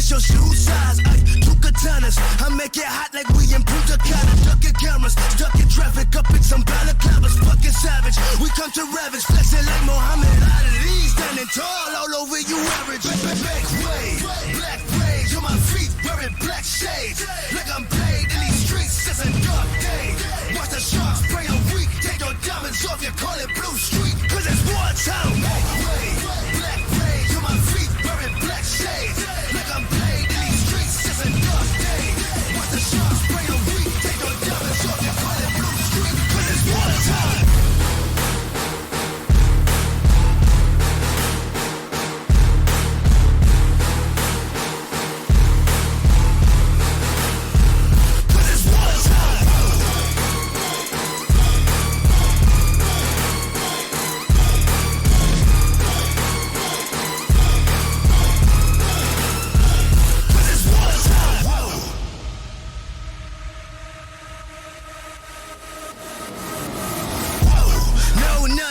what's your shoe size? Two katanas, I make it hot like we in Punta Cana. Ducking cameras, stuck in traffic, up in some balaclavas. Fucking savage, we come to ravage. Flexing like Muhammad Ali, standing tall all over you average. Make way, black rage on my feet, wearing black shades. Like I'm paid in these streets, it's a dark day. Watch the sharks spray on weak, take your diamonds off, you call it Blue Street, cause it's wartime. Make way, black rage on my feet, wearing black shades. Like I'm paid in these streets, it's a dark day. Watch the sharks spray on weak, take your diamonds off, you call it Blue Street, cause it's wartime.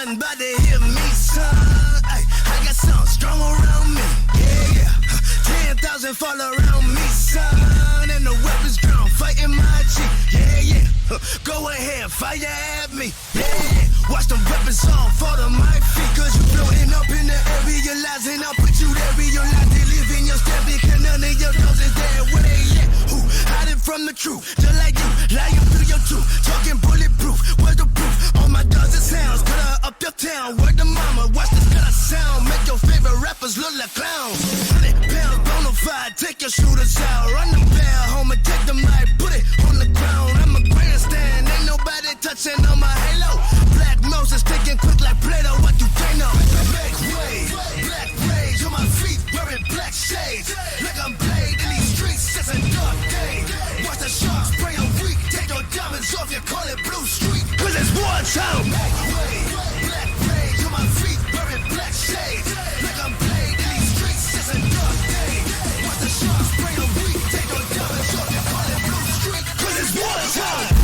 About to hear me, son. Ay, I got something strong around me. Yeah, yeah. 10,000 fall around me, son. And the weapons drawn, fighting my cheek. Yeah, yeah. Go ahead, fire at me. Yeah, yeah. Watch the weapons all fall to my feet. Cause you floating up in the air, realizing I'll put you there, realize they live in your step. Because none of your dogs is there. Where they at? Who? Hiding from the truth. Just like you, lying through your truth. Talking bulletproof. Where's the proof? All my dogs are sounds. Cut her up your town. Word the mama. Watch this kind of sound. Make your favorite rappers look like clowns. 100 pounds, bonafide. Take your shooters out. Run the bell home and take the mic. Put it on the ground. I'm a grandstand. Ain't nobody touching on my halo. Black Moses taking quick like Play-Doh. What you can't know? Make way. Black rage on my feet. Wearing black shades. Like I'm played in these streets. It's a dark day. Watch the sharks spray on weak. Take your diamonds off. You call it Blue Street. Cause it's wartime. Make way. Black rage on my feet. Wearing black shades. Like I'm played in these streets. It's a dark day. Watch the sharks spray on weak. Take your diamonds off. You call it Blue Street. Cause it's wartime.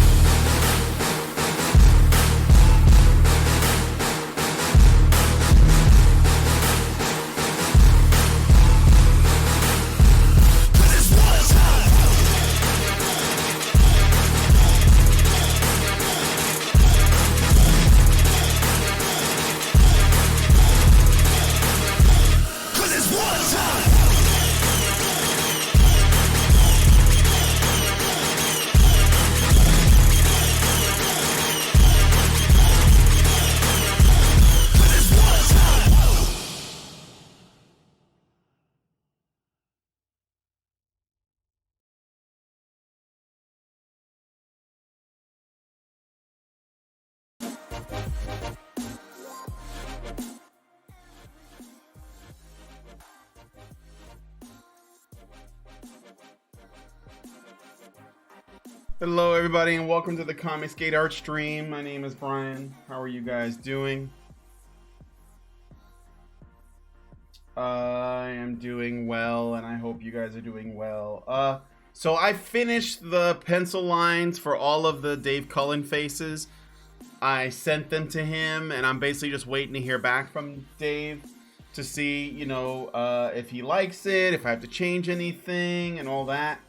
Hello everybody and welcome to the Comic Skate Art stream. My name is Brian. How are you guys doing? I am doing well and I hope you guys are doing well. So I finished the pencil lines for all of the Dave Cullen faces. I sent them to him and I'm basically just waiting to hear back from Dave to see, you know, if he likes it, if I have to change anything and all that.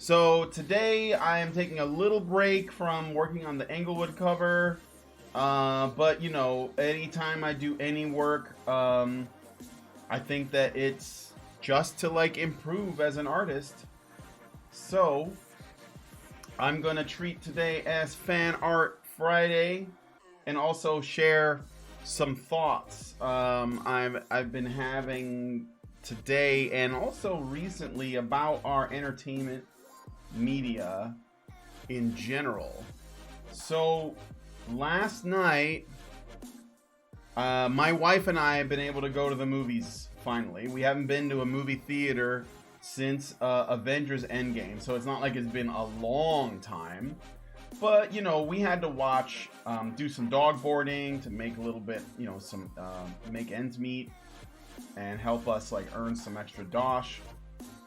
So today I am taking a little break from working on the Englewood cover, but you know, anytime I do any work, I think that it's just to like improve as an artist. So I'm gonna treat today as Fan Art Friday and also share some thoughts I've been having today and also recently about our entertainment media in general. So last night my wife and I have been able to go to the movies finally. We haven't been to a movie theater since Avengers Endgame, so it's not like it's been a long time, but you know, we had to watch do some dog boarding to make a little bit, you know, some make ends meet and help us like earn some extra dosh.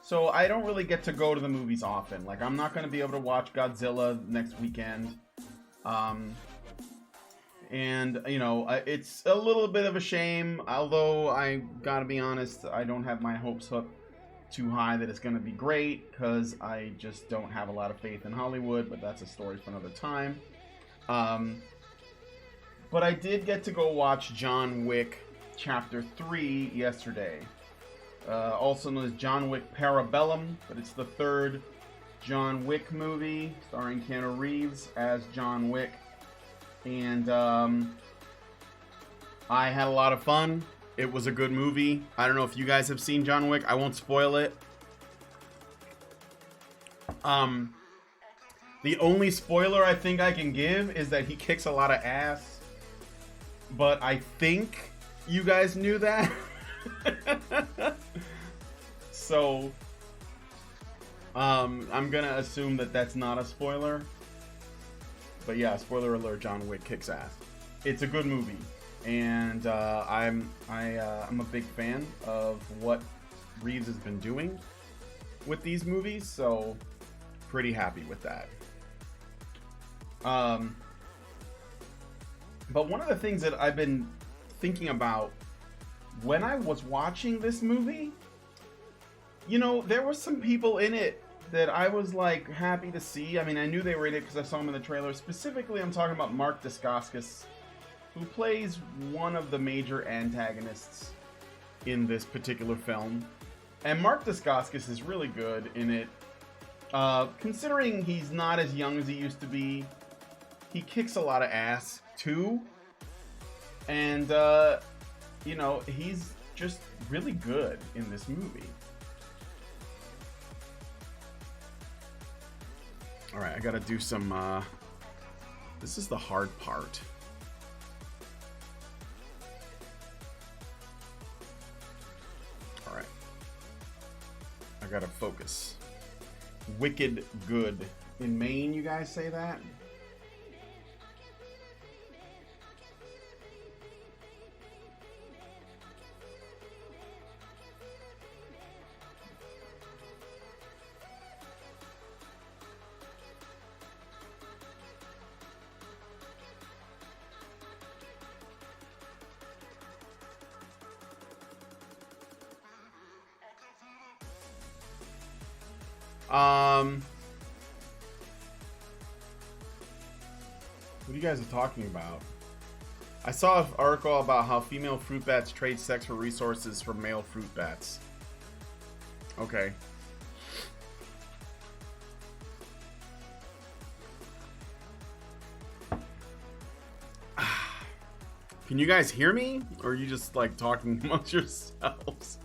So I don't really get to go to the movies often. Like, I'm not going to be able to watch Godzilla next weekend. And, you know, it's a little bit of a shame. Although, I gotta be honest, I don't have my hopes up too high that it's going to be great, because I just don't have a lot of faith in Hollywood, but that's a story for another time. But I did get to go watch John Wick Chapter 3 yesterday. Also known as John Wick Parabellum, but it's the third John Wick movie, starring Keanu Reeves as John Wick. And I had a lot of fun. It was a good movie. I don't know if you guys have seen John Wick. I won't spoil it. The only spoiler I think I can give is that he kicks a lot of ass. But I think you guys knew that. So, I'm gonna assume that that's not a spoiler. But yeah, spoiler alert, John Wick kicks ass. It's a good movie. And I'm a big fan of what Reeves has been doing with these movies, so pretty happy with that. But one of the things that I've been thinking about when I was watching this movie, you know, there were some people in it that I was like happy to see. I mean, I knew they were in it because I saw them in the trailer. Specifically, I'm talking about Mark Dacascos, who plays one of the major antagonists in this particular film. And Mark Dacascos is really good in it. Considering he's not as young as he used to be, he kicks a lot of ass too. And, you know, he's just really good in this movie. Alright, I gotta do some, this is the hard part. Alright. I gotta focus. Wicked good. In Maine, you guys say that? What are you guys talking about? I saw an article about how female fruit bats trade sex for resources for male fruit bats. Okay. Can you guys hear me? Or are you just like talking amongst yourselves?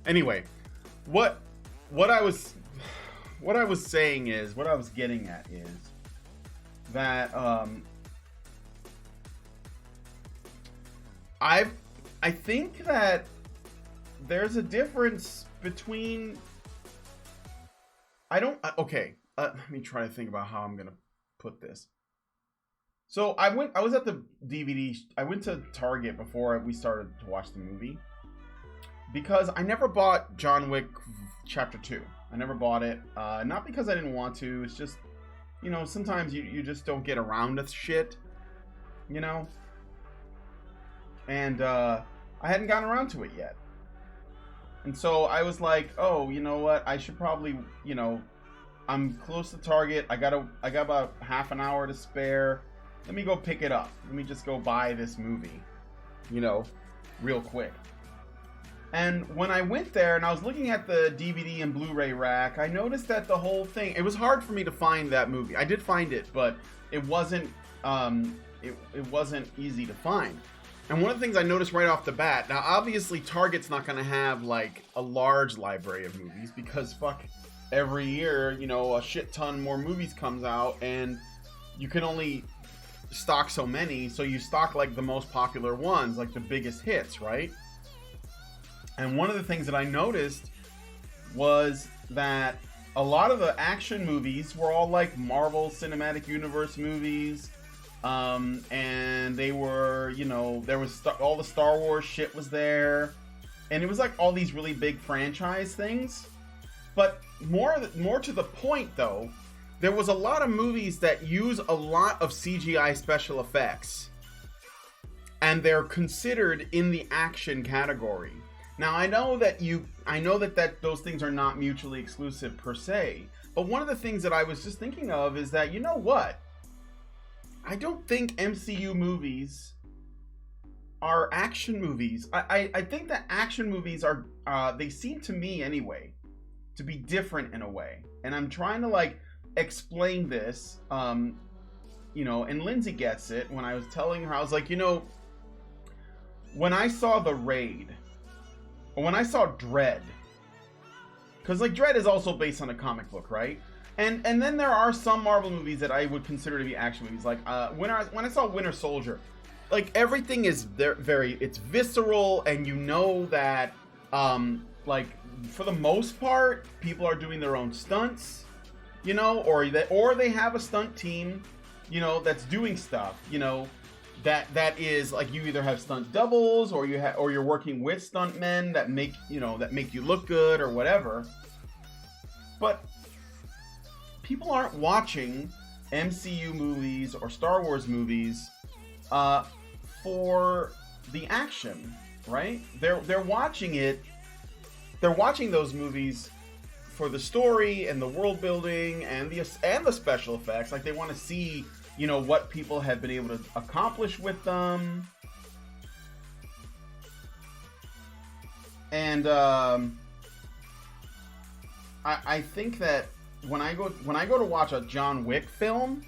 Anyway, what I was saying is, what I was getting at is that I think that there's a difference between okay, let me try to think about how I'm gonna put this. So I was at the DVD. I went to Target before we started to watch the movie, because I never bought John Wick Chapter 2. I never bought it. Not because I didn't want to. It's just, you know, sometimes you just don't get around to shit, you know? And I hadn't gotten around to it yet. And so I was like, oh, you know what? I should probably, you know, I'm close to Target. I got about half an hour to spare. Let me go pick it up. Let me just go buy this movie, you know, real quick. And when I went there and I was looking at the DVD and Blu-ray rack, I noticed that the whole thing, it was hard for me to find that movie. I did find it, but it wasn't it wasn't easy to find. And one of the things I noticed right off the bat, now obviously Target's not going to have like a large library of movies, because fuck, every year, you know, a shit ton more movies comes out and you can only stock so many, so you stock like the most popular ones, like the biggest hits, right? And one of the things that I noticed was that a lot of the action movies were all like Marvel Cinematic Universe movies. And they were, you know, there was all the Star Wars shit was there. And it was like all these really big franchise things. But more to the point though, there was a lot of movies that use a lot of CGI special effects. and they're considered in the action category. Now I know that those things are not mutually exclusive per se, but one of the things that I was just thinking of is that, you know what? I don't think MCU movies are action movies. I think that action movies are, they seem to me anyway, to be different in a way. And I'm trying to like explain this, you know, and Lindsay gets it when I was telling her, I was like, you know, when I saw The Raid, or when I saw Dread, because like Dread is also based on a comic book, right? And then there are some Marvel movies that I would consider to be action movies, like when I saw Winter Soldier, like everything is it's visceral, and you know that like for the most part people are doing their own stunts, you know, or they have a stunt team, you know, that's doing stuff, you know, that is like you either have stunt doubles or you're working with stunt men that make you look good or whatever. But people aren't watching MCU movies or Star Wars movies for the action, right? They're watching it. They're watching those movies for the story and the world building and the special effects. Like they want to see, you know, what people have been able to accomplish with them. And I think that when I go to watch a John Wick film,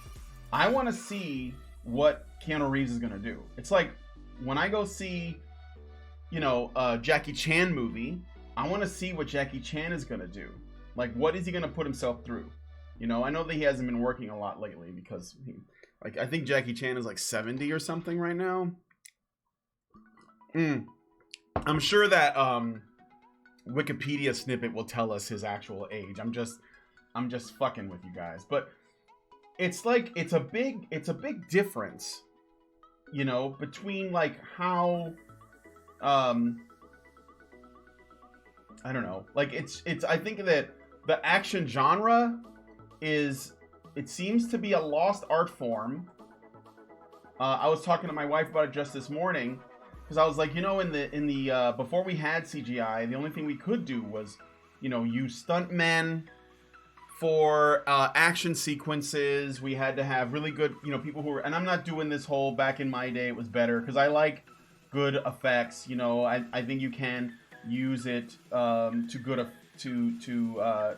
I want to see what Keanu Reeves is gonna do. It's like when I go see, you know, a Jackie Chan movie, I want to see what Jackie Chan is gonna do. Like, what is he gonna put himself through? You know, I know that he hasn't been working a lot lately because I think Jackie Chan is like 70 or something right now. I'm sure that Wikipedia snippet will tell us his actual age. I'm just fucking with you guys. But it's like it's a big difference, you know, between like how I don't know. Like it's I think that the action genre it seems to be a lost art form. I was talking to my wife about it just this morning, because I was like, you know, in the before we had CGI, the only thing we could do was, you know, use stuntmen for action sequences. We had to have really good, you know, people who were, and I'm not doing this whole back in my day it was better, because I like good effects. You know, I think you can use it to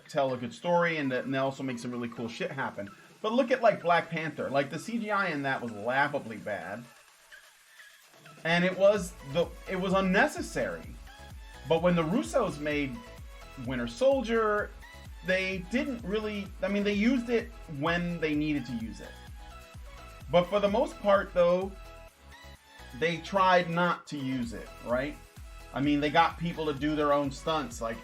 tell a good story, and also make some really cool shit happen. But look at like Black Panther. Like the CGI in that was laughably bad, and it was unnecessary. But when the Russos made Winter Soldier, they didn't really. I mean, they used it when they needed to use it. But for the most part, though, they tried not to use it, right? I mean, they got people to do their own stunts, like,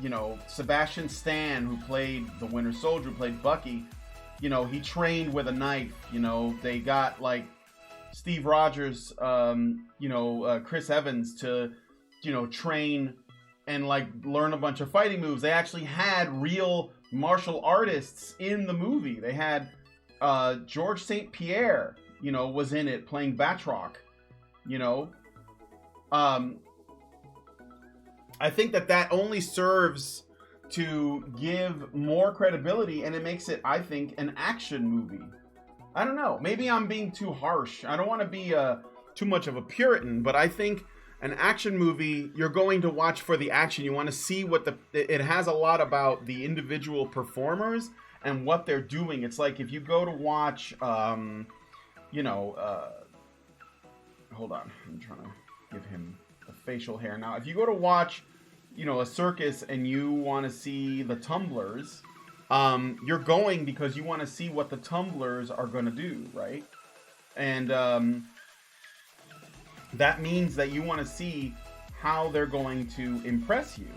you know, Sebastian Stan, who played the Winter Soldier, who played Bucky, you know, he trained with a knife. You know, they got, like, Steve Rogers, you know, Chris Evans to, you know, train and, like, learn a bunch of fighting moves. They actually had real martial artists in the movie. They had George St. Pierre, you know, was in it playing Batroc, you know. I think that only serves to give more credibility, and it makes it, I think, an action movie. I don't know. Maybe I'm being too harsh. I don't want to be too much of a Puritan, but I think an action movie, you're going to watch for the action. You want to see what it has a lot about the individual performers and what they're doing. It's like if you go to watch, you know, hold on. I'm trying to give him the facial hair. Now, if you go to watch, you know, a circus and you want to see the tumblers, you're going because you want to see what the tumblers are going to do, right? And that means that you want to see how they're going to impress you.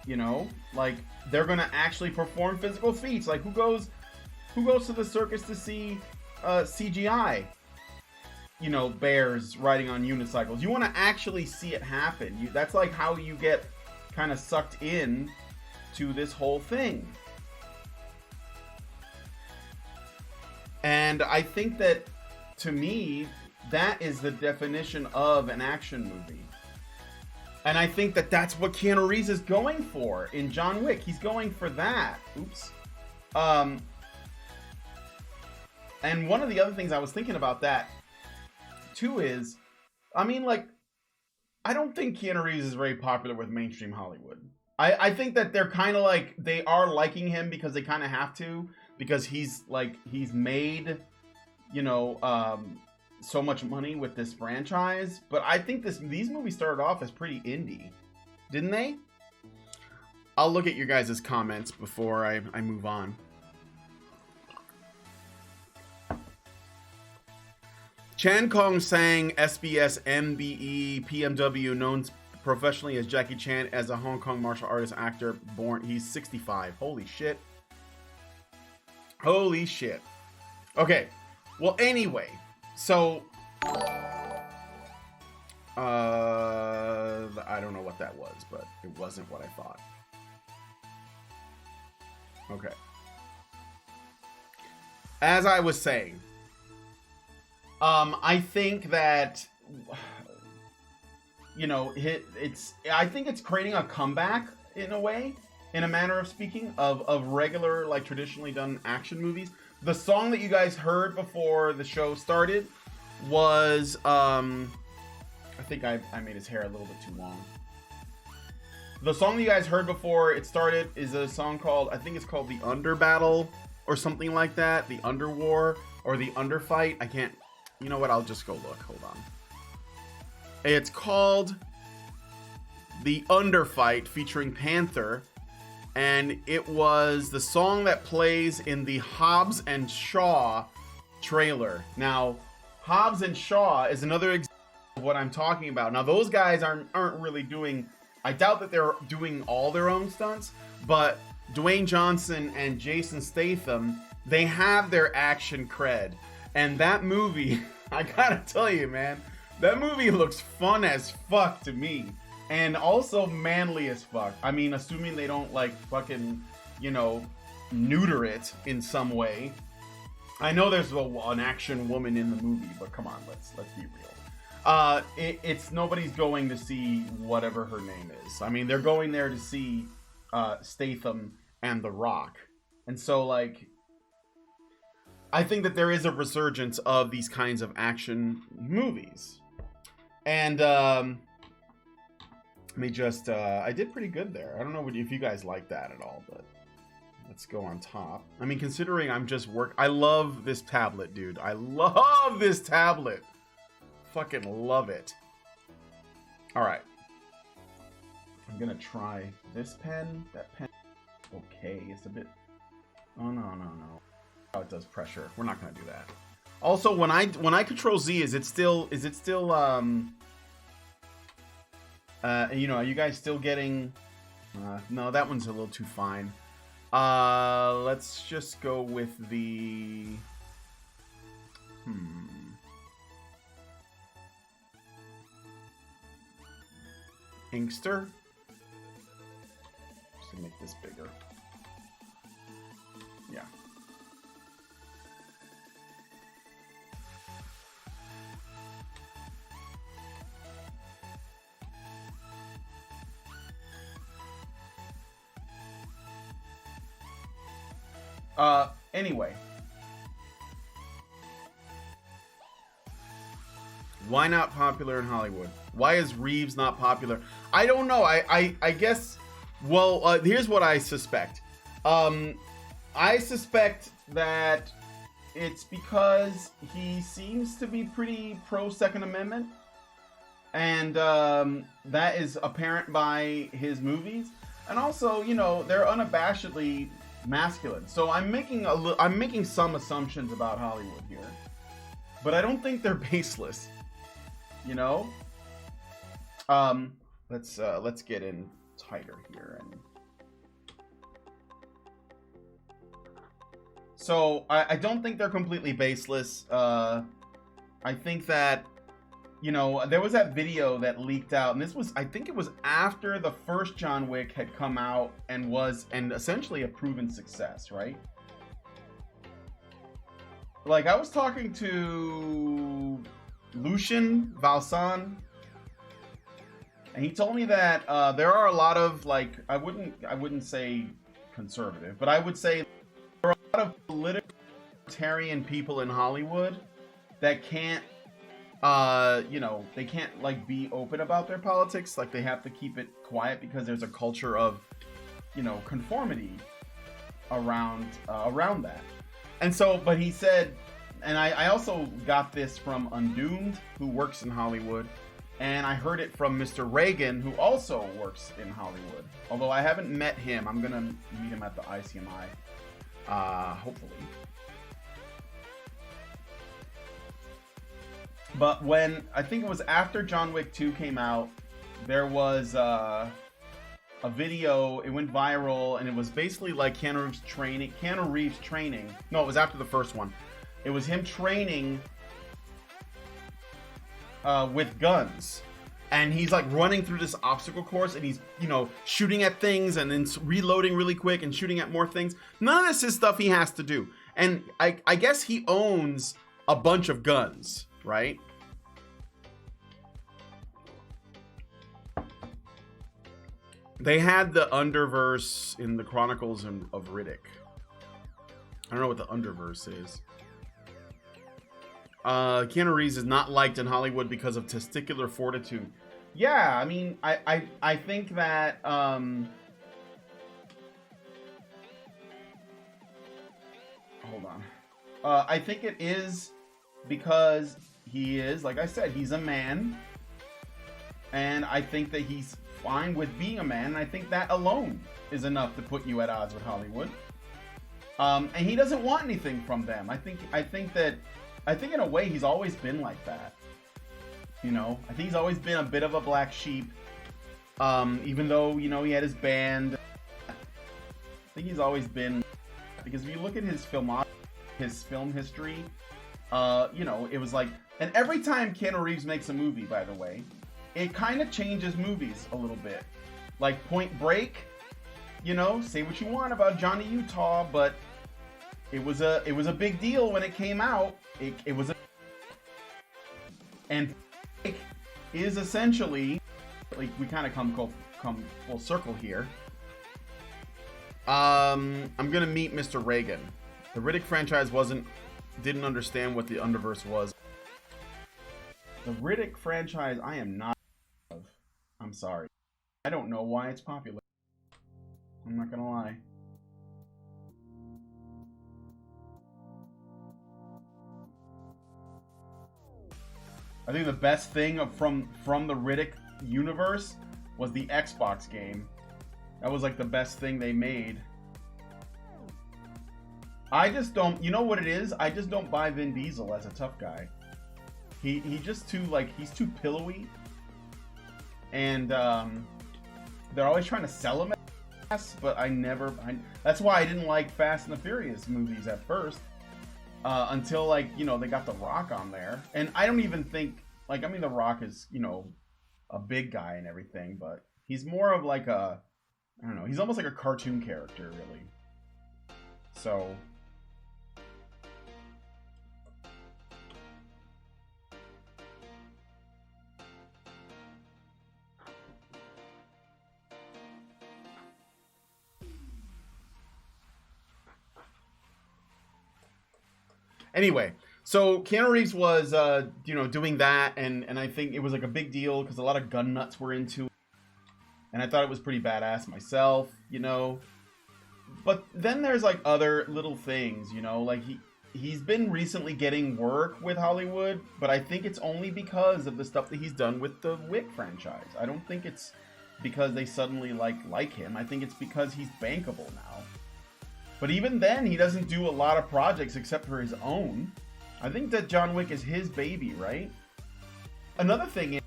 You know, like they're going to actually perform physical feats. Like who goes to the circus to see CGI? You know, bears riding on unicycles. You want to actually see it happen. That's like how you get kind of sucked in to this whole thing. And I think that, to me, that is the definition of an action movie. And I think that that's what Keanu Reeves is going for in John Wick. He's going for that. Oops. And one of the other things I was thinking about that too is, I mean, like, I don't think Keanu Reeves is very popular with mainstream Hollywood. I think that they're kind of like, they are liking him because they kind of have to, because he's made, you know, so much money with this franchise. But I think these movies started off as pretty indie, didn't they? I'll look at your guys' comments before I move on. Chan Kong sang SBS MBE PMW, known professionally as Jackie Chan, as a Hong Kong martial artist actor. He's 65. Holy shit. Holy shit. Okay. Well, anyway, so I don't know what that was, but it wasn't what I thought. Okay. As I was saying, I think that, you know, I think it's creating a comeback in a way, in a manner of speaking, of regular, like, traditionally done action movies. The song that you guys heard before the show started was, I think I made his hair a little bit too long. The song that you guys heard before it started is a song called, I think it's called The Under Battle or something like that. The Under War or The Under Fight. I can't, you know what? I'll just go look. Hold on. It's called The Under Fight featuring Panther. And it was the song that plays in the Hobbs and Shaw trailer. Now, Hobbs and Shaw is another example of what I'm talking about. Now, those guys aren't really doing, I doubt that they're doing all their own stunts, but Dwayne Johnson and Jason Statham, they have their action cred. And that movie, I gotta tell you, man, that movie looks fun as fuck to me. And also manly as fuck. I mean, assuming they don't, like, fucking, you know, neuter it in some way. I know there's an action woman in the movie, but come on, let's be real. It's nobody's going to see whatever her name is. I mean, they're going there to see Statham and The Rock. And so, like, I think that there is a resurgence of these kinds of action movies. And, let me just, I did pretty good there. I don't know if you guys like that at all, but let's go on top. I mean, considering I'm just I love this tablet, dude. I love this tablet. Fucking love it. All right. I'm gonna try this pen. That pen. Okay, it's a bit. Oh no. Oh, it does pressure. We're not gonna do that. Also, when I Control Z, is it still you know, are you guys still getting... no, that one's a little too fine. Let's just go with the... Inkster? Just to make this bigger. Yeah. Anyway. Why not popular in Hollywood? Why is Reeves not popular? I don't know. I guess, well, here's what I suspect. I suspect that it's because he seems to be pretty pro Second Amendment. And that is apparent by his movies. And also, you know, they're unabashedly masculine. So I'm making some assumptions about Hollywood here, but I don't think they're baseless. You know. Let's get in tighter here, and so I don't think they're completely baseless. I think that, you know, there was that video that leaked out, and this was, I think it was after the first John Wick had come out and was essentially a proven success, right? Like, I was talking to Lucian Valsan, and he told me that there are a lot of, like, I wouldn't say conservative, but I would say there are a lot of libertarian people in Hollywood that can't, they can't like be open about their politics. Like, they have to keep it quiet because there's a culture of, conformity around that. And so, but he said, and I also got this from Undoomed, who works in Hollywood, and I heard it from Mr. Reagan, who also works in Hollywood. Although I haven't met him. I'm gonna meet him at the ICMI, hopefully. But when, I think it was after John Wick 2 came out, there was a video, it went viral, and it was basically like Keanu Reeves training. No, it was after the first one. It was him training with guns. And he's like running through this obstacle course, and he's, shooting at things and then reloading really quick and shooting at more things. None of this is stuff he has to do. And I guess he owns a bunch of guns, right? They had the Underverse in the Chronicles of Riddick. I don't know what the Underverse is. Keanu Reeves is not liked in Hollywood because of testicular fortitude. Yeah, I mean, I think that, hold on. I think it is because he is, like I said, he's a man. And I think that he's fine with being a man. And I think that alone is enough to put you at odds with Hollywood. And he doesn't want anything from them. I think in a way he's always been like that. I think he's always been a bit of a black sheep. Even though, he had his band. I think he's always been, because if you look at his film history, it was like, and every time Keanu Reeves makes a movie, by the way, it kind of changes movies a little bit. Like Point Break, say what you want about Johnny Utah, but it was a big deal when it came out. It was and Break is essentially, like, we kind of come full circle here. I'm gonna meet Mr. Reagan. The Riddick franchise didn't understand what the Underverse was. The Riddick franchise, I am not of. I'm sorry. I don't know why it's popular. I'm not gonna lie. I think the best thing from the Riddick universe was the Xbox game. That was like the best thing they made. I just don't, you know what it is? I just don't buy Vin Diesel as a tough guy. He just too, like, he's too pillowy. And they're always trying to sell him as, but that's why I didn't like Fast and the Furious movies at first. Until, like, they got The Rock on there. And I don't even think, like, I mean, The Rock is, a big guy and everything, but he's more of like I don't know, he's almost like a cartoon character, really. So, anyway, so Keanu Reeves was, doing that, and I think it was like a big deal because a lot of gun nuts were into it, and I thought it was pretty badass myself, But then there's like other little things, like he's been recently getting work with Hollywood, but I think it's only because of the stuff that he's done with the Wick franchise. I don't think it's because they suddenly like him. I think it's because he's bankable now. But even then, he doesn't do a lot of projects except for his own. I think that John Wick is his baby, right? Another thing is,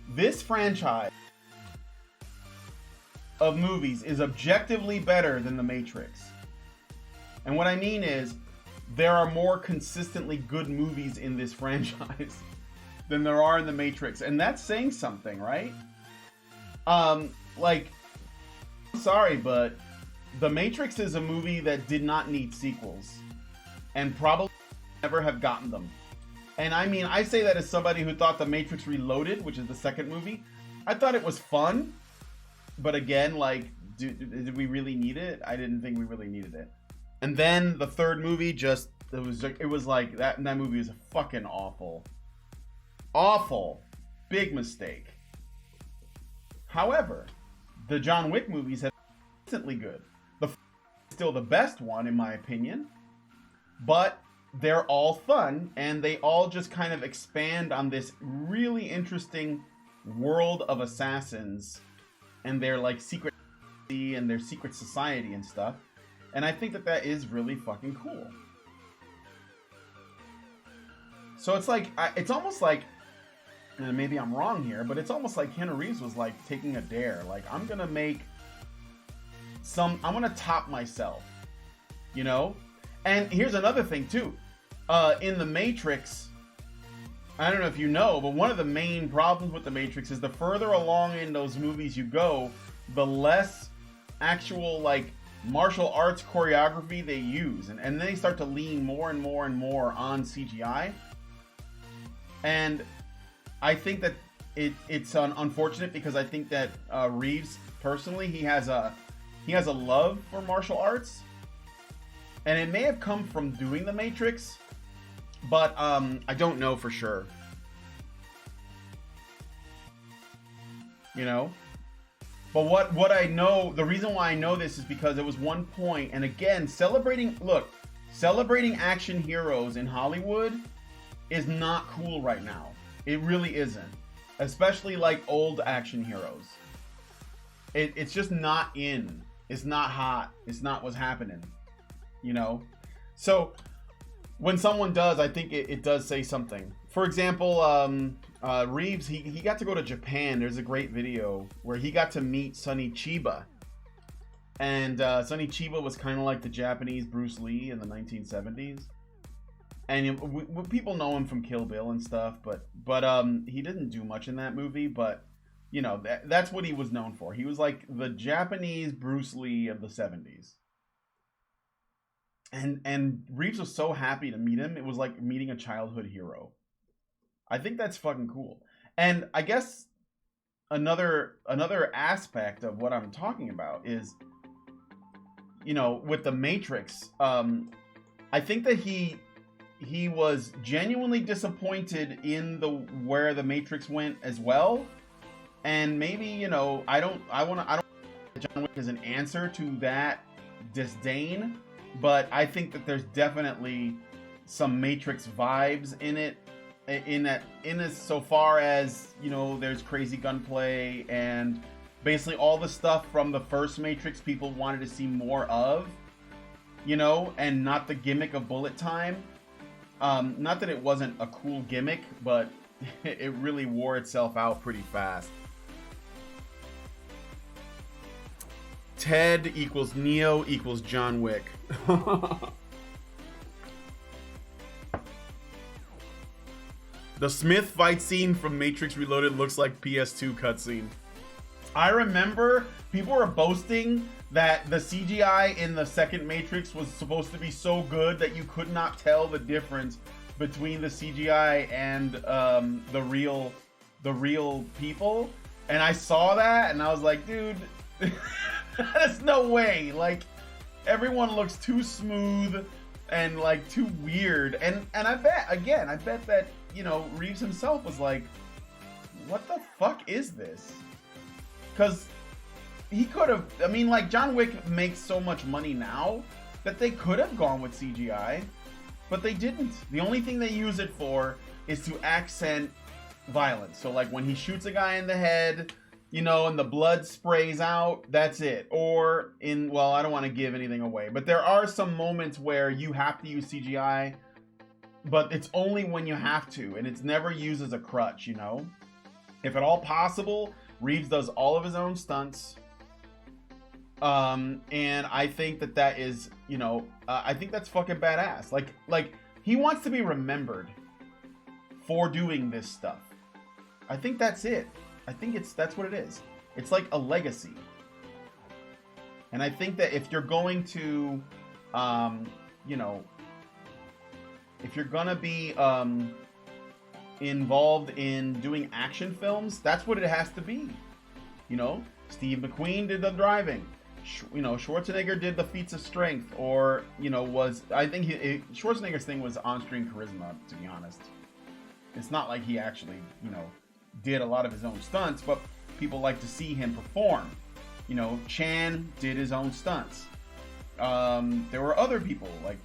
this franchise of movies is objectively better than The Matrix. And what I mean is, there are more consistently good movies in this franchise than there are in The Matrix. And that's saying something, right? Sorry, but The Matrix is a movie that did not need sequels. And probably never have gotten them. And I mean, I say that as somebody who thought The Matrix Reloaded, which is the second movie, I thought it was fun. But again, like, did we really need it? I didn't think we really needed it. And then the third movie just, it was like, that movie was fucking awful. Awful. Big mistake. However, the John Wick movies have been decently good. The still the best one, in my opinion. But they're all fun, and they all just kind of expand on this really interesting world of assassins and their like secret and their secret society and stuff. And I think that that is really fucking cool. So it's like, it's almost like, and maybe I'm wrong here, but it's almost like Keanu Reeves was like taking a dare. Like, I'm gonna top myself, you know? And here's another thing too. In The Matrix, I don't know if you know, but one of the main problems with The Matrix is the further along in those movies you go, the less actual like martial arts choreography they use. And then they start to lean more and more and more on CGI. And I think that it's unfortunate, because I think that Reeves, personally, he has a love for martial arts. And it may have come from doing The Matrix, but I don't know for sure. You know? But what I know, the reason why I know this is because there was one point, and again, celebrating action heroes in Hollywood is not cool right now. It really isn't. Especially like old action heroes. It's just not in. It's not hot. It's not what's happening. You know? So when someone does, I think it does say something. For example, Reeves, he got to go to Japan. There's a great video where he got to meet Sonny Chiba. And Sonny Chiba was kind of like the Japanese Bruce Lee in the 1970s. And people know him from Kill Bill and stuff, but he didn't do much in that movie. But you know, that's what he was known for. He was like the Japanese Bruce Lee of the 70s. And Reeves was so happy to meet him. It was like meeting a childhood hero. I think that's fucking cool. And I guess another aspect of what I'm talking about is, you know, with The Matrix, I think that he was genuinely disappointed in where The Matrix went as well. And maybe, you know, I don't John Wick is an answer to that disdain, but I think that there's definitely some Matrix vibes in it, in as so far as, you know, there's crazy gunplay and basically all the stuff from the first Matrix people wanted to see more of, you know, and not the gimmick of bullet time. Not that it wasn't a cool gimmick, but it really wore itself out pretty fast. Ted equals Neo equals John Wick. The Smith fight scene from Matrix Reloaded looks like PS2 cutscene. I remember people were boasting that the CGI in the second Matrix was supposed to be so good that you could not tell the difference between the CGI and the real people. And I saw that and I was like, dude, there's no way. Like, everyone looks too smooth and like too weird. And I bet that, you know, Reeves himself was like, what the fuck is this? Because he could have, I mean, like, John Wick makes so much money now that they could have gone with CGI, but they didn't. The only thing they use it for is to accent violence. So, like, when he shoots a guy in the head, you know, and the blood sprays out, that's it. Or well, I don't want to give anything away, but there are some moments where you have to use CGI, but it's only when you have to, and it's never used as a crutch, you know? If at all possible, Reeves does all of his own stunts. And I think that is, you know, I think that's fucking badass. Like he wants to be remembered for doing this stuff. I think that's it. I think that's what it is. It's like a legacy. And I think that if you're going to, you know, if you're gonna be involved in doing action films, that's what it has to be. You know, Steve McQueen did the driving. You know, Schwarzenegger did the feats of strength, or you know, I think Schwarzenegger's thing was on-screen charisma. To be honest, it's not like he actually, you know, did a lot of his own stunts, but people like to see him perform. You know, Chan did his own stunts. There were other people like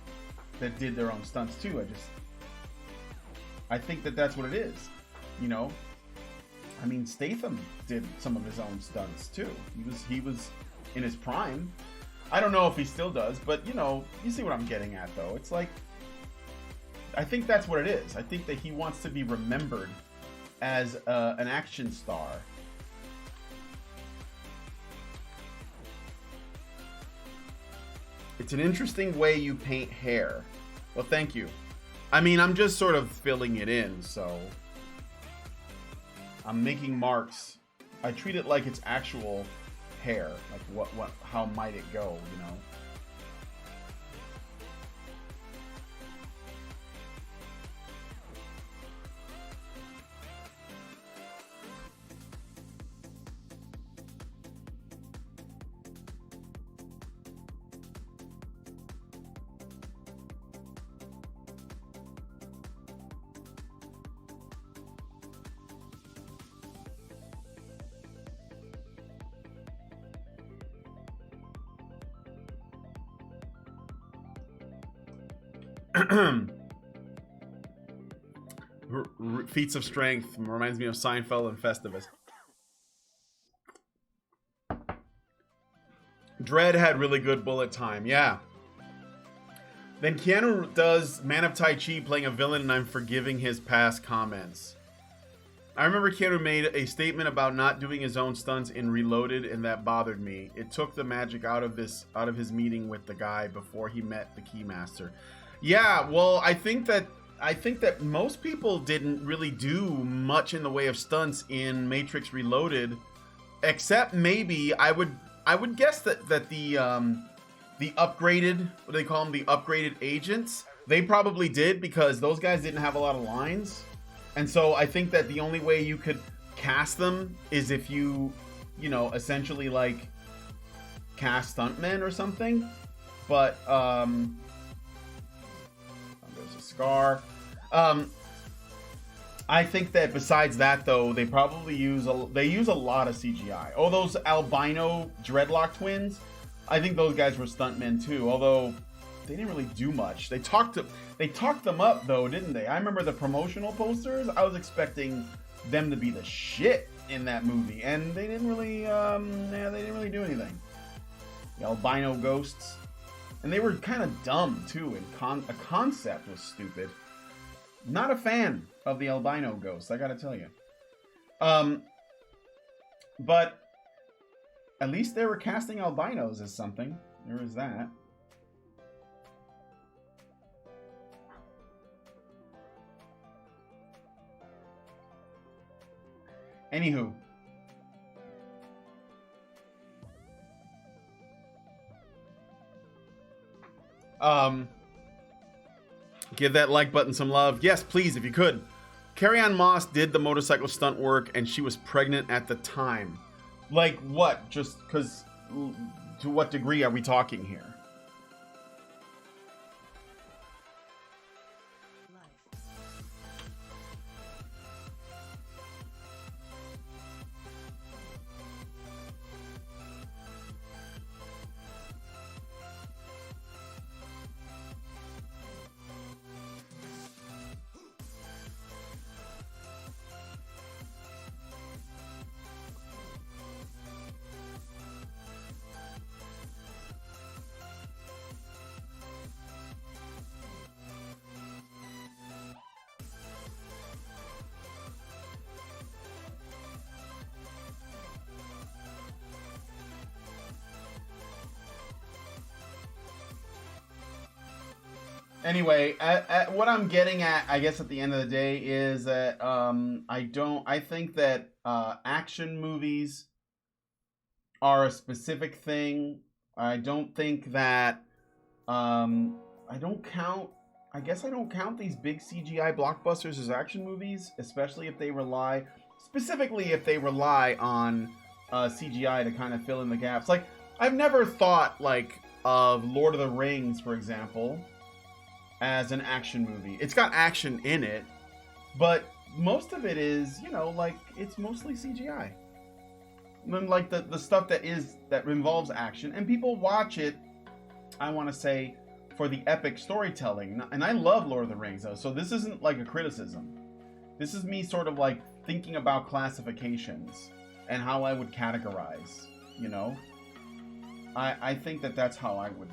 that did their own stunts too. I think that that's what it is. You know, I mean, Statham did some of his own stunts too. He was in his prime. I don't know if he still does, but you know, you see what I'm getting at though. It's like, I think that's what it is. I think that he wants to be remembered as an action star. It's an interesting way you paint hair. Well, thank you. I mean, I'm just sort of filling it in, so I'm making marks. I treat it like it's actual hair. Like how might it go, you know? Feats of strength reminds me of Seinfeld and Festivus. Dredd had really good bullet time, yeah. Then Keanu does Man of Tai Chi playing a villain, and I'm forgiving his past comments. I remember Keanu made a statement about not doing his own stunts in Reloaded, and that bothered me. It took the magic out of his meeting with the guy before he met the Keymaster. Yeah, well, I think that most people didn't really do much in the way of stunts in Matrix Reloaded, except maybe I would guess that the upgraded, what do they call them, the upgraded agents, they probably did, because those guys didn't have a lot of lines, and so I think that the only way you could cast them is if you know, essentially like cast stuntmen or something. But there's a scar. I think that besides that, though, they probably use a lot of CGI. Oh, those albino dreadlock twins, I think those guys were stuntmen too. Although they didn't really do much. They talked them up though, didn't they? I remember the promotional posters. I was expecting them to be the shit in that movie, and they didn't really. They didn't really do anything. The albino ghosts, and they were kind of dumb too. And a concept was stupid. Not a fan of the albino ghosts, I gotta tell you. But at least they were casting albinos as something. There is that. Anywho. Give that like button some love. Yes, please, if you could. Carrie-Anne Moss did the motorcycle stunt work, and she was pregnant at the time. Like what? Just because, to what degree are we talking here? Anyway, what I'm getting at, I guess, at the end of the day is that I think that action movies are a specific thing. I don't think that I don't count I guess I don't count these big CGI blockbusters as action movies, especially if they rely, specifically if they rely on CGI to kind of fill in the gaps. Like, I've never thought, like, of Lord of the Rings, for example, as an action movie. It's got action in it, but most of it is, you know, like, it's mostly CGI. And then, like, the stuff that involves action, and people watch it, I want to say, for the epic storytelling. And I love Lord of the Rings, though, so this isn't like a criticism. This is me sort of like thinking about classifications and how I would categorize, you know? I think that's how I would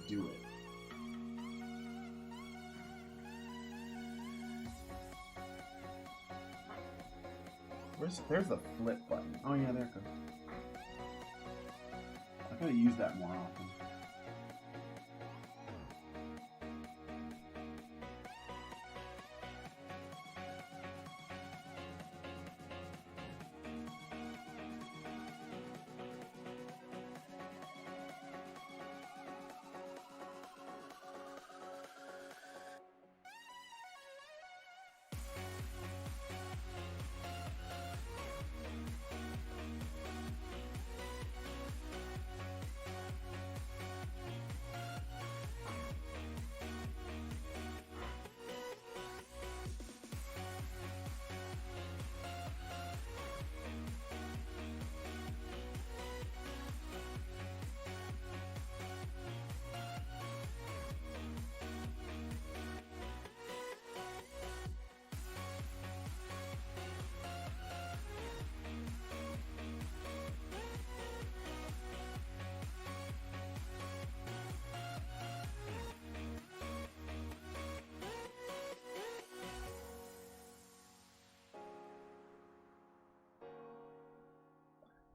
do it. There's the flip button. Oh yeah, there it goes. I gotta use that more often.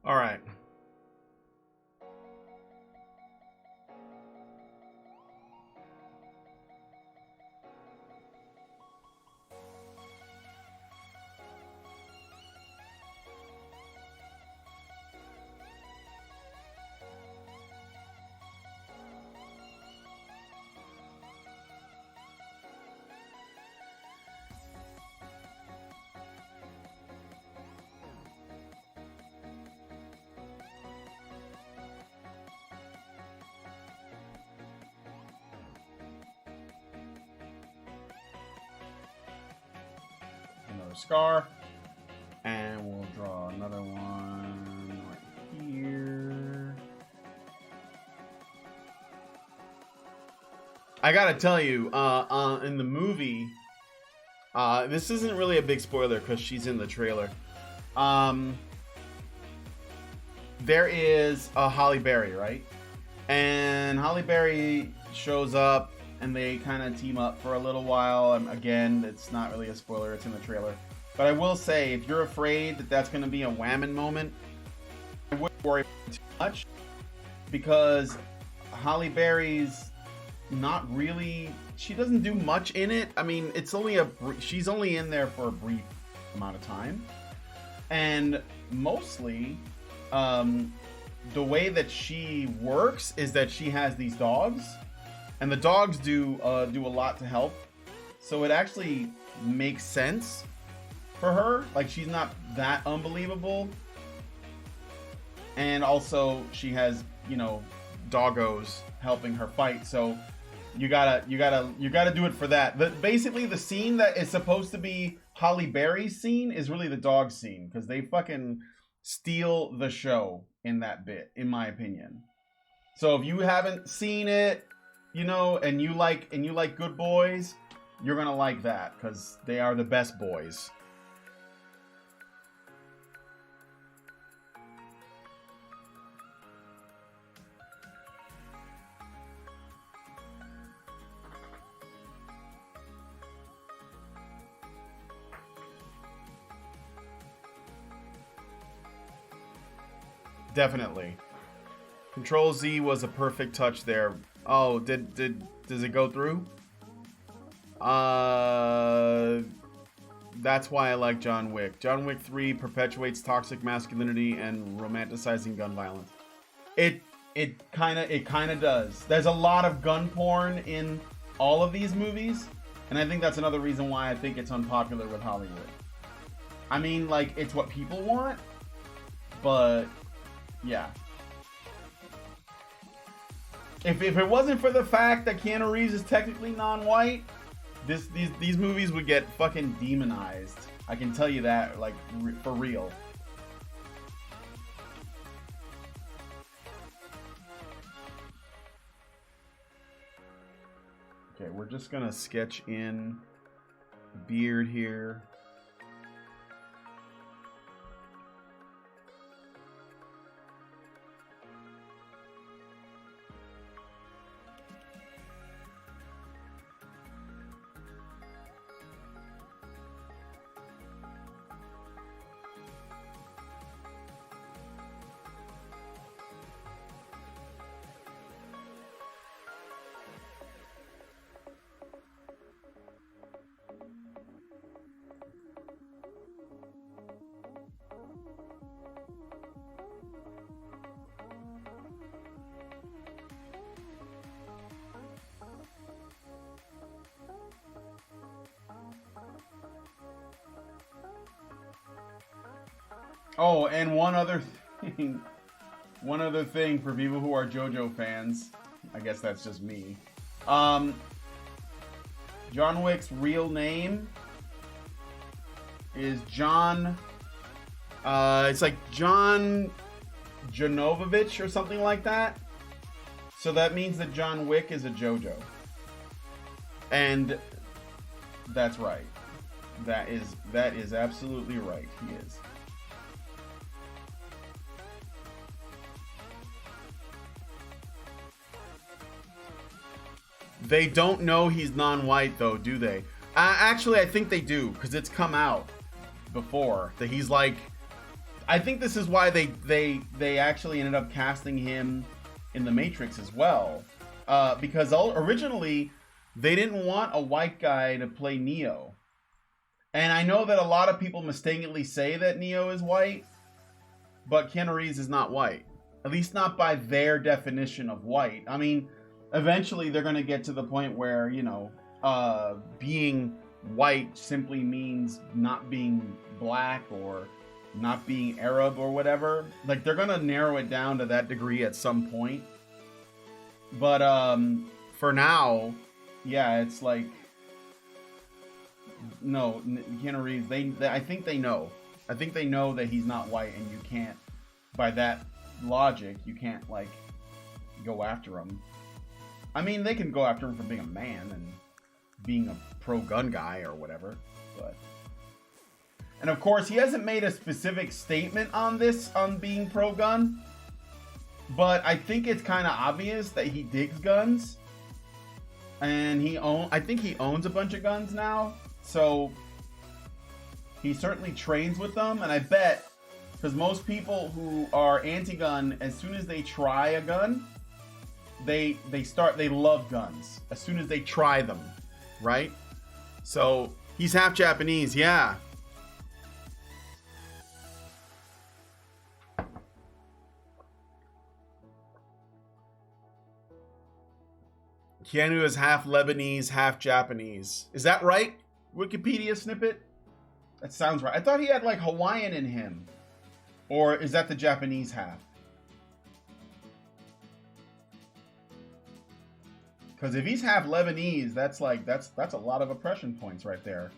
All right. Another scar, and we'll draw another one right here. I gotta tell you, in the movie, this isn't really a big spoiler because she's in the trailer. There is a Halle Berry, right? And Halle Berry shows up, and they kind of team up for a little while. And again, it's not really a spoiler, it's in the trailer. But I will say, if you're afraid that that's going to be a whammon moment, I wouldn't worry too much, because Halle Berry's not really, she doesn't do much in it. I mean, it's only she's only in there for a brief amount of time. And mostly, the way that she works is that she has these dogs, and the dogs do a lot to help. So it actually makes sense for her. Like, she's not that unbelievable. And also she has, you know, doggos helping her fight. So you gotta do it for that. Basically the scene that is supposed to be Halle Berry's scene is really the dog scene, because they fucking steal the show in that bit, in my opinion. So if you haven't seen it, you know, and you like Good Boys, you're gonna like that, because they are the best boys. Definitely. Control Z was a perfect touch there. Oh, does it go through? That's why I like John Wick. John Wick 3 perpetuates toxic masculinity and romanticizing gun violence. It kind of does. There's a lot of gun porn in all of these movies, and I think that's another reason why I think it's unpopular with Hollywood. I mean, like, it's what people want, but yeah. If it wasn't for the fact that Keanu Reeves is technically non-white, these movies would get fucking demonized. I can tell you that, like, for real. Okay, we're just gonna sketch in beard here. Oh, and one other thing for people who are JoJo fans, I guess that's just me. John Wick's real name is John. It's like John Jovovich or something like that. So that means that John Wick is a JoJo, and that's right. That is absolutely right. He is. They don't know he's non-white, though, do they? Actually, I think they do, because it's come out before that he's like. I think this is why they actually ended up casting him in The Matrix as well, because originally they didn't want a white guy to play Neo, and I know that a lot of people mistakenly say that Neo is white, but Keanu Reeves is not white, at least not by their definition of white. I mean. Eventually, they're going to get to the point where, you know, being white simply means not being black or not being Arab or whatever. Like, they're going to narrow it down to that degree at some point. But for now, yeah, it's like, no, Keanu Reeves, I think they know. I think they know that he's not white, and you can't, by that logic, you can't, like, go after him. I mean, they can go after him for being a man and being a pro-gun guy or whatever, but... And of course, he hasn't made a specific statement on this, on being pro-gun, but I think it's kind of obvious that he digs guns, and I think he owns a bunch of guns now, so he certainly trains with them, and I bet, because most people who are anti-gun, as soon as they try a gun, they love guns as soon as they try them, right? So he's half Japanese, yeah. Keanu is half Lebanese, half Japanese. Is that right? Wikipedia snippet? That sounds right. I thought he had like Hawaiian in him. Or is that the Japanese half? Because if he's half Lebanese, that's a lot of oppression points right there.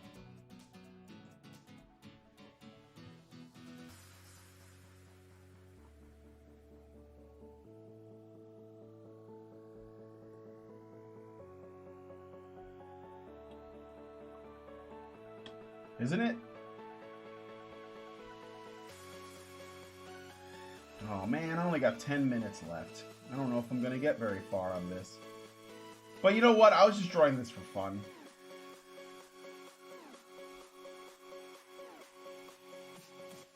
Isn't it? Oh man, I only got 10 minutes left. I don't know if I'm going to get very far on this. But you know what? I was just drawing this for fun.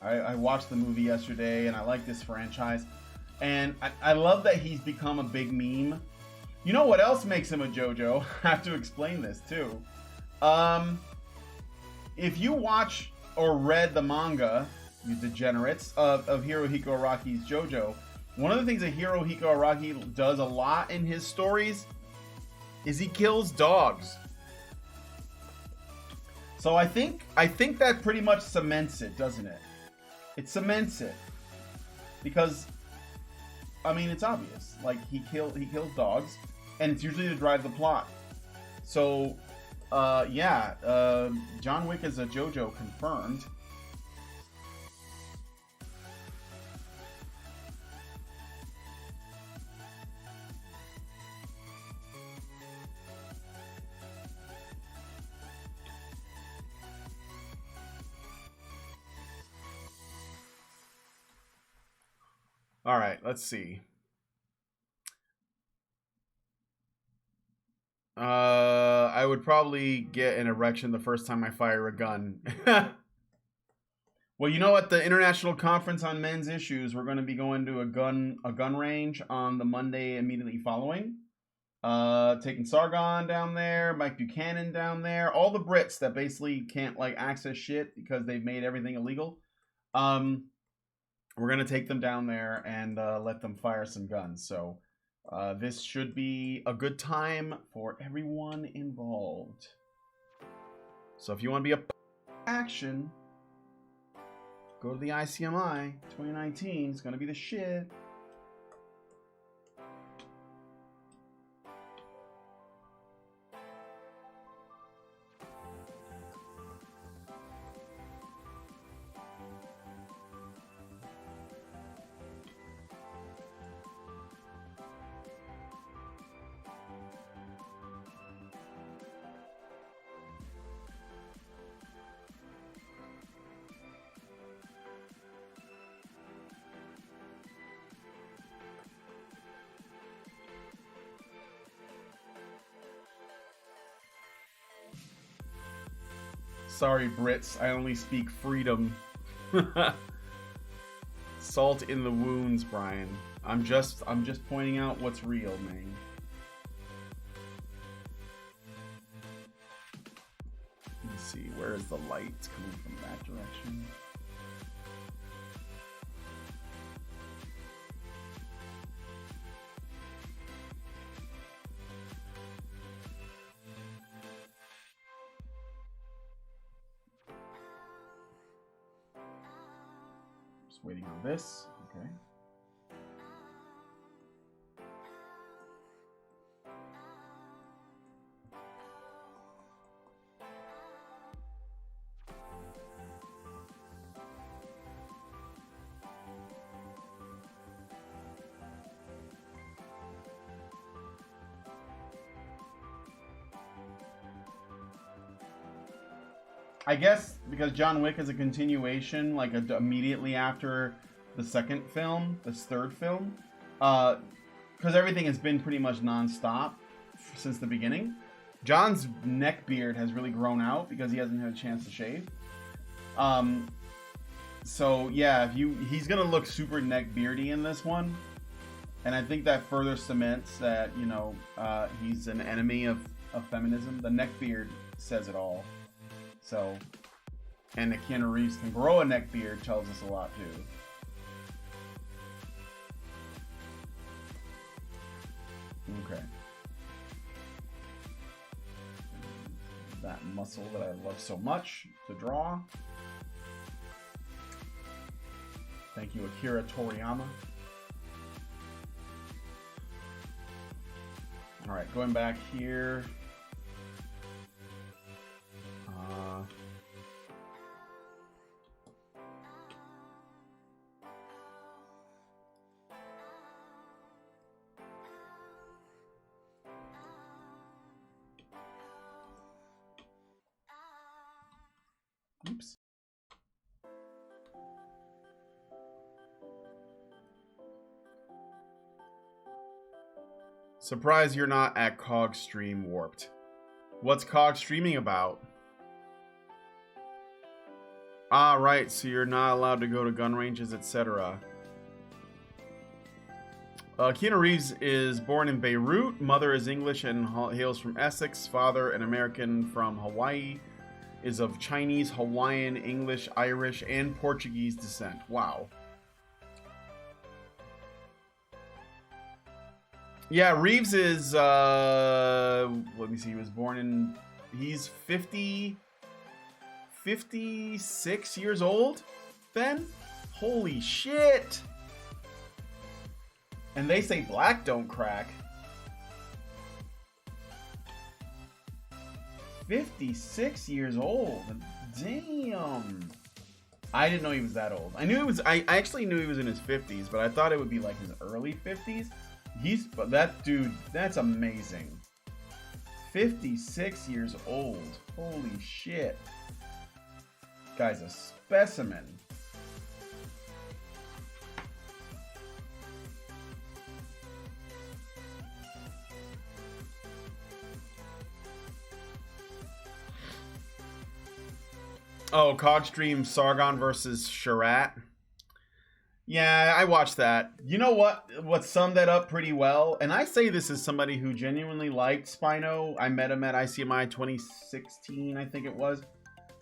I watched the movie yesterday, and I like this franchise. And I love that he's become a big meme. You know what else makes him a JoJo? I have to explain this, too. If you watch or read the manga, you degenerates, of Hirohiko Araki's JoJo, One of the things that Hirohiko Araki does a lot in his stories is he kills dogs. So I think that pretty much cements it, doesn't it? It cements it. Because I mean, it's obvious. Like he kills dogs, and it's usually to drive the plot. So John Wick is a JoJo confirmed. All right, let's see. I would probably get an erection the first time I fire a gun. Well, you know, at the International Conference on Men's Issues, we're going to be going to a gun range on the Monday immediately following. Taking Sargon down there, Mike Buchanan down there, all the Brits that basically can't like access shit because they've made everything illegal. We're going to take them down there and let them fire some guns. So this should be a good time for everyone involved. So if you want to be a action, go to the ICMI 2019. It's going to be the shit. Sorry, Brits. I only speak freedom. Salt in the wounds, Brian. I'm just pointing out what's real, man. Let's see. Where is the light coming from that direction? Waiting on this. Okay. I guess because John Wick is a continuation, like immediately after the second film, this third film, because everything has been pretty much non-stop since the beginning. John's neck beard has really grown out because he hasn't had a chance to shave. So yeah, he's gonna look super neck beardy in this one, and I think that further cements that he's an enemy of feminism. The neck beard says it all. So, and that Keanu Reeves can grow a neck beard tells us a lot too. Okay. That muscle that I love so much to draw. Thank you, Akira Toriyama. All right, going back here. Oops. Surprised you're not at COG Stream Warped. What's COG streaming about? Ah, right, so you're not allowed to go to gun ranges, etc. Keanu Reeves is born in Beirut. Mother is English and hails from Essex. Father, an American from Hawaii, is of Chinese, Hawaiian, English, Irish, and Portuguese descent. Wow. Yeah, Reeves is let me see, he was born in, he's 56 years old then? Holy shit. And they say black don't crack. 56 years old. Damn. I didn't know he was that old. I knew he was, I actually knew he was in his 50s, but I thought it would be like his early 50s. But that dude, that's amazing. 56 years old. Holy shit. Guy's a specimen. Oh, Cogstream Sargon versus Sharat. Yeah, I watched that. You know what summed that up pretty well? And I say this as somebody who genuinely liked Spino. I met him at ICMI 2016, I think it was.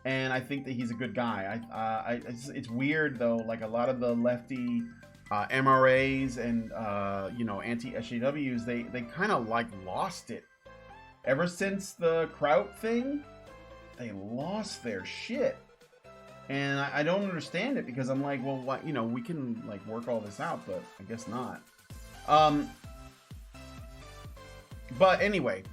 And I think that he's a good guy. It's weird, though. Like, a lot of the lefty MRAs and, anti-SJWs, they kind of, like, lost it. Ever since the Kraut thing, they lost their shit. And I don't understand it, because I'm like, well, what, we can like work all this out, but I guess not. But anyway,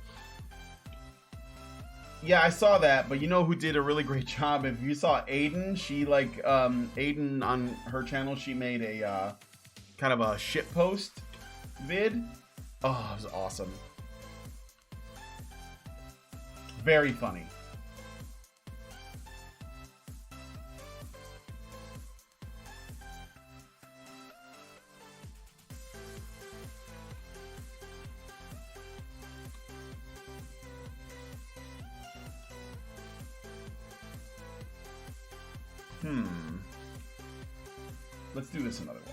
yeah, I saw that. But you know who did a really great job? If you saw Aiden, she like Aiden on her channel, she made a kind of a shitpost vid. Oh, it was awesome. Very funny. Let's do this another way.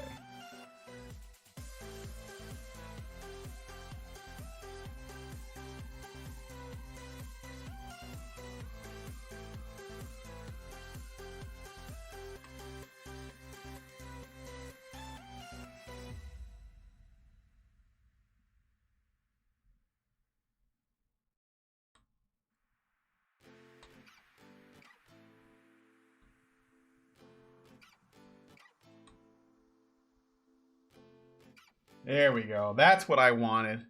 There we go. That's what I wanted.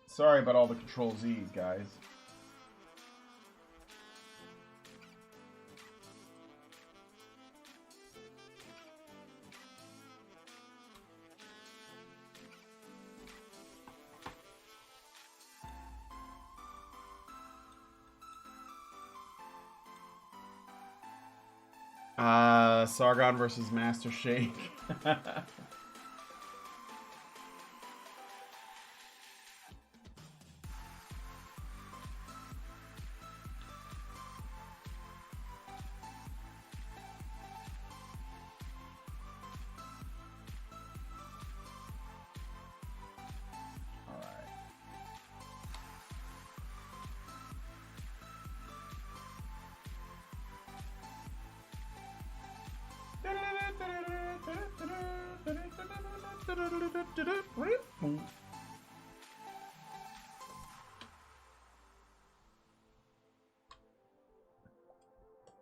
Sorry about all the Control Z's, guys. Sargon versus Master Shake.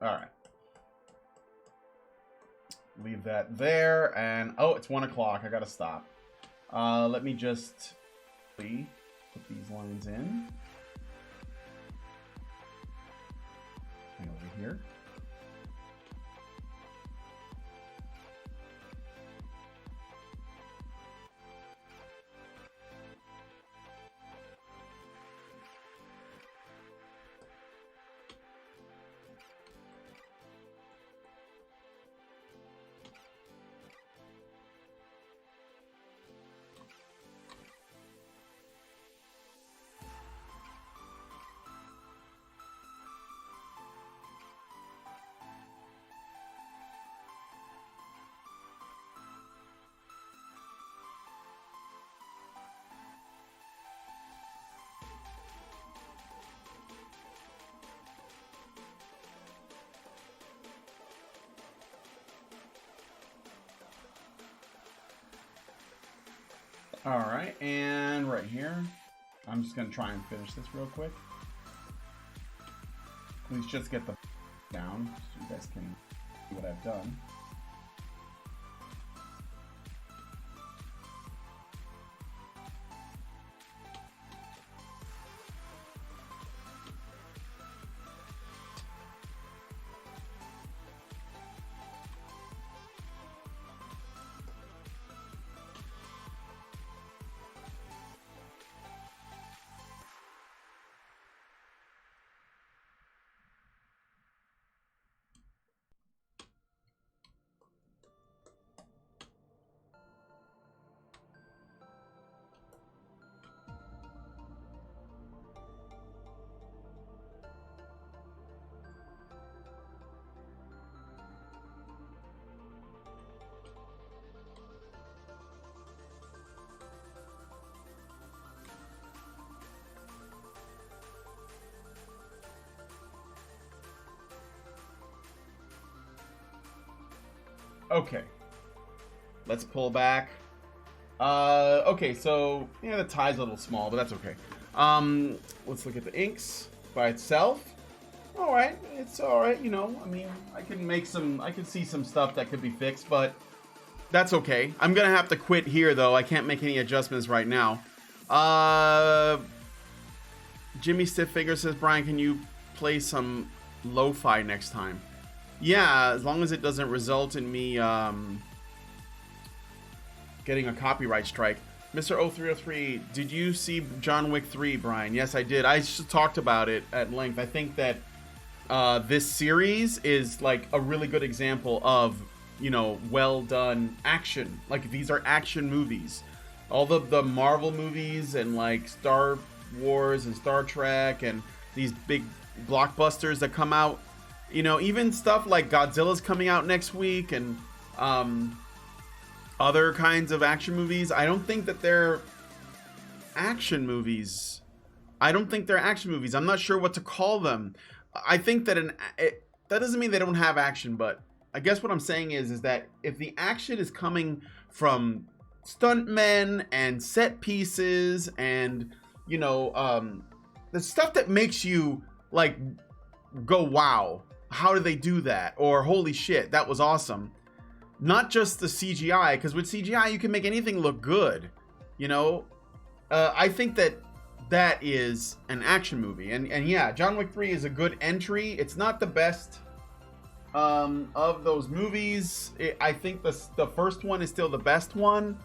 Alright. Leave that there, and oh, it's 1 o'clock. I gotta stop. Let me just put these lines in. And over here. All right, and right here, I'm just gonna try and finish this real quick. Please just get the down so you guys can see what I've done. Okay, let's pull back. Okay, so yeah, the tie's a little small, but that's okay. Let's look at the inks by itself. All right, it's all right. You know, I mean, I can see some stuff that could be fixed, but that's okay. I'm gonna have to quit here though. I can't make any adjustments right now. Jimmy Stifffinger says, Brian, can you play some lo-fi next time? Yeah, as long as it doesn't result in me getting a copyright strike. Mr. 0303, did you see John Wick 3, Brian? Yes, I did. I just talked about it at length. I think that this series is like a really good example of, you know, well done action. Like, these are action movies. All the Marvel movies and like Star Wars and Star Trek and these big blockbusters that come out, you know, even stuff like Godzilla's coming out next week and other kinds of action movies. I don't think that they're action movies. I'm not sure what to call them. I think that that doesn't mean they don't have action, but I guess what I'm saying is that if the action is coming from stuntmen and set pieces and, you know, the stuff that makes you like go, wow, how did they do that? Or holy shit, that was awesome. Not just the CGI, because with CGI you can make anything look good, you know. I think that is an action movie, and yeah, John Wick 3 is a good entry. It's not the best of those movies. I think the first one is still the best one,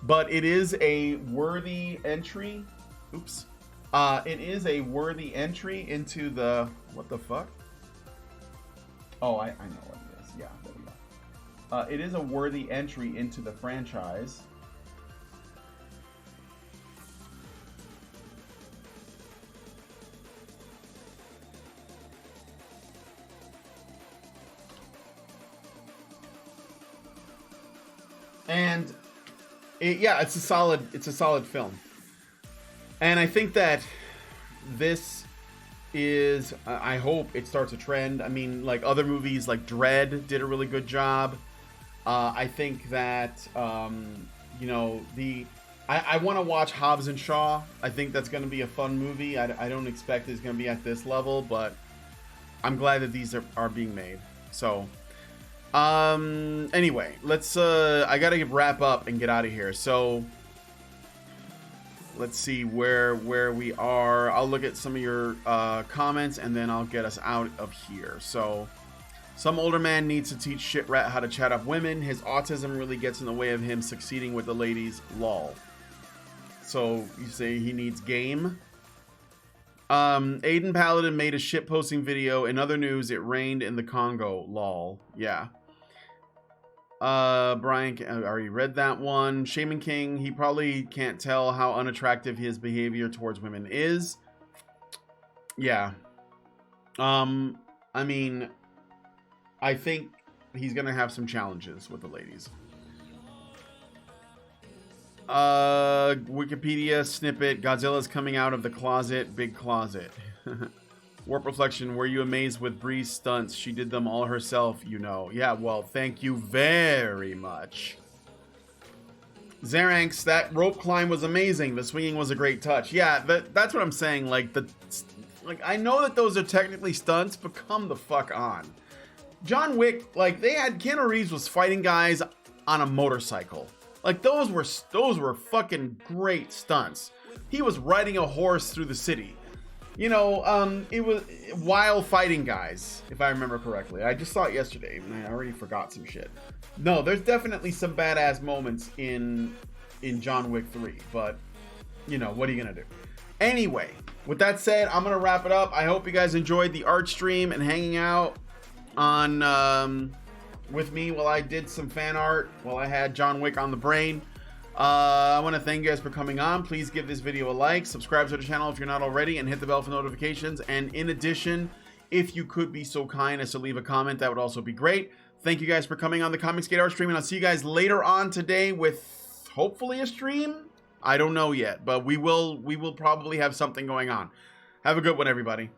but it is a worthy entry. Oops. It is a worthy entry into the... What the fuck? Oh, I know what it is. Yeah, there we go. It is a worthy entry into the franchise. And it's a solid film. And I think that this is, I hope it starts a trend. I mean, like other movies like Dread did a really good job. I think that, you know, I want to watch Hobbs and Shaw. I think that's going to be a fun movie. I don't expect it's going to be at this level, but I'm glad that these are being made. So, anyway, let's, I got to wrap up and get out of here. So, let's see where we are. I'll look at some of your comments and then I'll get us out of here. So, some older man needs to teach shit rat how to chat up women. His autism really gets in the way of him succeeding with the ladies. Lol. So you say he needs game. Aiden Paladin made a shit posting video. In other news, it rained in the Congo. Lol. Yeah. Brian, I already read that one. Shaman King, he probably can't tell how unattractive his behavior towards women is. Yeah. I mean, I think he's gonna have some challenges with the ladies. Wikipedia snippet, Godzilla's coming out of the closet, big closet. Warp Reflection, were you amazed with Bree's stunts? She did them all herself, you know. Yeah, well, thank you very much. Xerax, that rope climb was amazing. The swinging was a great touch. Yeah, that's what I'm saying. Like I know that those are technically stunts, but come the fuck on. John Wick, like Keanu Reeves was fighting guys on a motorcycle. Like those were fucking great stunts. He was riding a horse through the city. You know, it was while fighting guys, if I remember correctly. I just saw it yesterday, and I already forgot some shit. No, there's definitely some badass moments in John Wick 3, but you know, what are you gonna do? Anyway, with that said, I'm gonna wrap it up. I hope you guys enjoyed the art stream and hanging out on with me while I did some fan art while I had John Wick on the brain. I want to thank you guys for coming on. Please give this video a like, subscribe to the channel if you're not already, and hit the bell for notifications. And in addition, if you could be so kind as to leave a comment, that would also be great. Thank you guys for coming on the Comicsgate art stream, and I'll see you guys later on today with hopefully a stream. I don't know yet, but we will probably have something going on. Have a good one, everybody.